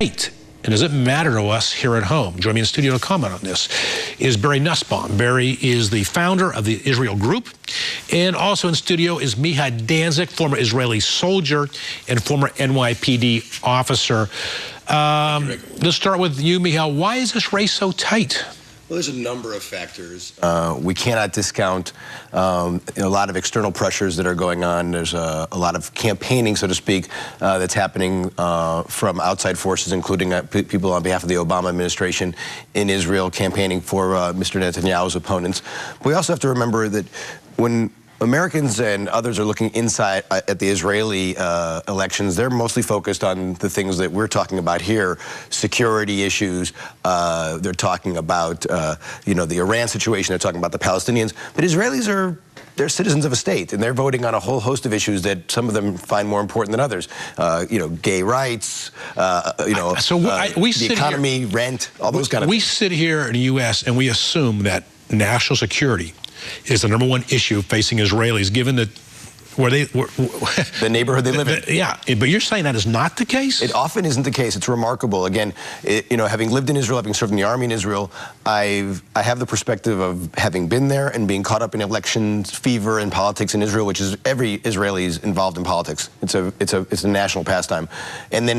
and does it matter to us here at home? Joining me in the studio to comment on this is Barry Nussbaum. Barry is the founder of the Israel Group. And also in studio is Mihai Danzik, former Israeli soldier and former NYPD officer. Let's start with you, Mihai. Why is this race so tight? Well, there's a number of factors. We cannot discount a lot of external pressures that are going on. There's a lot of campaigning, so to speak, that's happening from outside forces, including people on behalf of the Obama administration in Israel campaigning for Mr. Netanyahu's opponents. But we also have to remember that when Americans and others are looking inside at the Israeli elections, they're mostly focused on the things that we're talking about here, security issues. They're talking about, the Iran situation. They're talking about the Palestinians. But Israelis they're citizens of a state, and they're voting on a whole host of issues that some of them find more important than others. Gay rights, the economy, rent, all those kind of things. We sit here in the U.S. and we assume that national security is the #1 issue facing Israelis, given that the neighborhood they live in. Yeah, but you're saying that is not the case? It often isn't the case. It's remarkable. Again, having lived in Israel, having served in the army in Israel, I have the perspective of having been there and being caught up in elections fever and politics in Israel, which is every Israeli is involved in politics. It's a national pastime. And then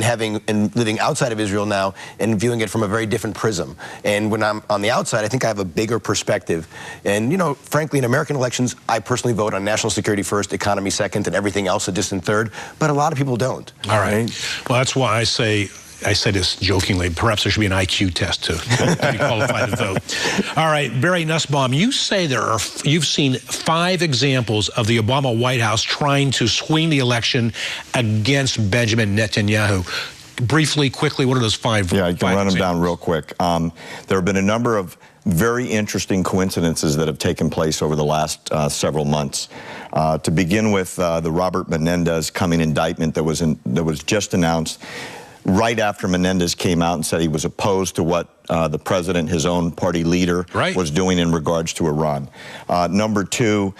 living outside of Israel now and viewing it from a very different prism. And when I'm on the outside, I think I have a bigger perspective. And frankly, in American elections, I personally vote on national security first, economy second, and everything else a distant third, but a lot of people don't. All right. Well, that's why I say this jokingly, perhaps there should be an IQ test to be qualified to vote. All right, Barry Nussbaum, you say you've seen 5 examples of the Obama White House trying to swing the election against Benjamin Netanyahu. Briefly, quickly, what are those 5? Yeah, I can run them down real quick. There have been a number of very interesting coincidences that have taken place over the last several months. To begin with, the Robert Menendez coming indictment that was just announced right after Menendez came out and said he was opposed to what the president, his own party leader, was doing in regards to Iran. Number 2,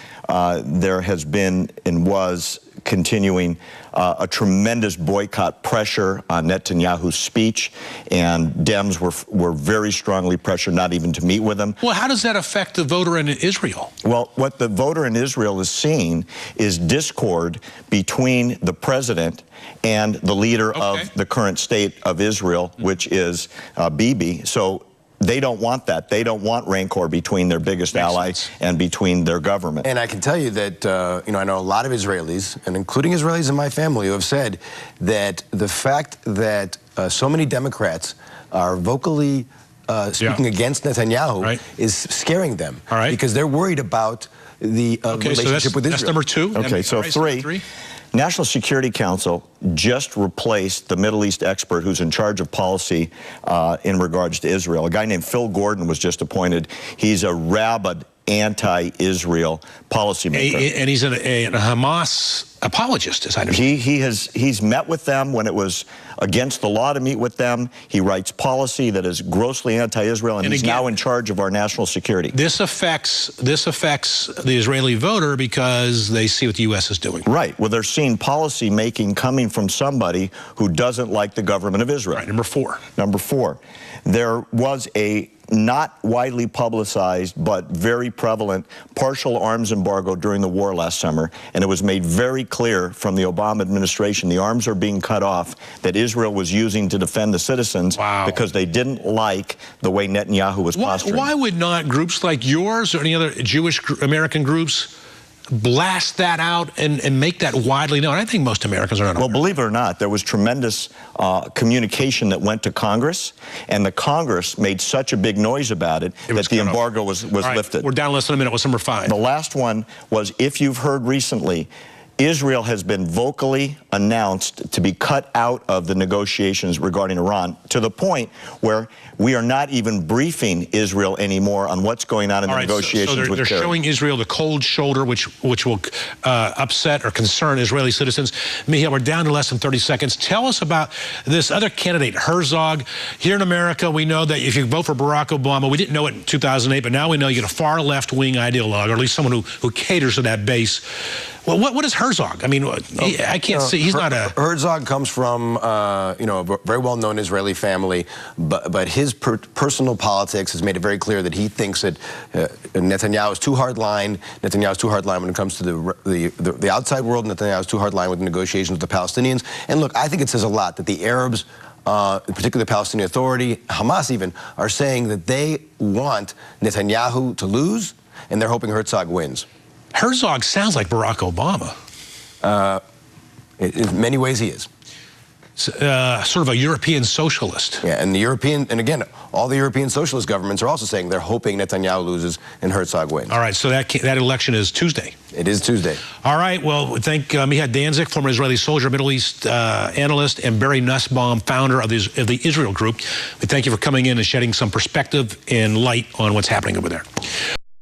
there has been and was continuing a tremendous boycott pressure on Netanyahu's speech, and Dems were very strongly pressured not even to meet with him. Well, how does that affect the voter in Israel? Well, what the voter in Israel is seeing is discord between the president and the leader of the current state of Israel, which is Bibi. So they don't want that. They don't want rancor between their biggest ally and between their government. And I can tell you that, I know a lot of Israelis, and including Israelis in my family, who have said that the fact that so many Democrats are vocally speaking against Netanyahu is scaring them. Because they're worried about the relationship with Israel. That's number 2. Okay, so 3. National Security Council just replaced the Middle East expert who's in charge of policy in regards to Israel. A guy named Phil Gordon was just appointed. He's a rabid anti-Israel policymaker. And he's a Hamas apologist, as I understand. He's met with them when it was against the law to meet with them. He writes policy that is grossly anti-Israel, and he's now in charge of our national security. This affects the Israeli voter because they see what the U.S. is doing. Right. Well, they're seeing policy making coming from somebody who doesn't like the government of Israel. Right. Number 4. Number 4. There was a not widely publicized but very prevalent partial arms embargo during the war last summer, and it was made very clear from the Obama administration the arms are being cut off that Israel was using to defend the citizens because they didn't like the way Netanyahu was posturing. Why would not groups like yours or any other Jewish American groups blast that out and make that widely known? I think most Americans are not aware. Well, believe it or not, there was tremendous communication that went to Congress, and the Congress made such a big noise about it that the embargo was lifted. We're down less than a minute. What's number 5? The last one was, if you've heard recently, Israel has been vocally announced to be cut out of the negotiations regarding Iran, to the point where we are not even briefing Israel anymore on what's going on in the negotiations with Kerry. They're showing Israel the cold shoulder, which will upset or concern Israeli citizens. Mihai, we're down to less than 30 seconds. Tell us about this other candidate, Herzog. Here in America, we know that if you vote for Barack Obama, we didn't know it in 2008, but now we know you get a far left-wing ideologue, or at least someone who caters to that base. Well, what is Herzog? I mean, I can't see. He's not a... Herzog comes from, a very well-known Israeli family, but his personal politics has made it very clear that he thinks that Netanyahu is too hard-line. Netanyahu is too hard-line when it comes to the outside world. Netanyahu is too hard-line with the negotiations with the Palestinians. And look, I think it says a lot that the Arabs, particularly the Palestinian Authority, Hamas even, are saying that they want Netanyahu to lose, and they're hoping Herzog wins. Herzog sounds like Barack Obama. In many ways, he is. Sort of a European socialist. Yeah, and again, all the European socialist governments are also saying they're hoping Netanyahu loses and Herzog wins. All right, so that election is Tuesday. It is Tuesday. All right, well, we thank Mihad Danzik, former Israeli soldier, Middle East analyst, and Barry Nussbaum, founder of the Israel Group. We thank you for coming in and shedding some perspective and light on what's happening over there.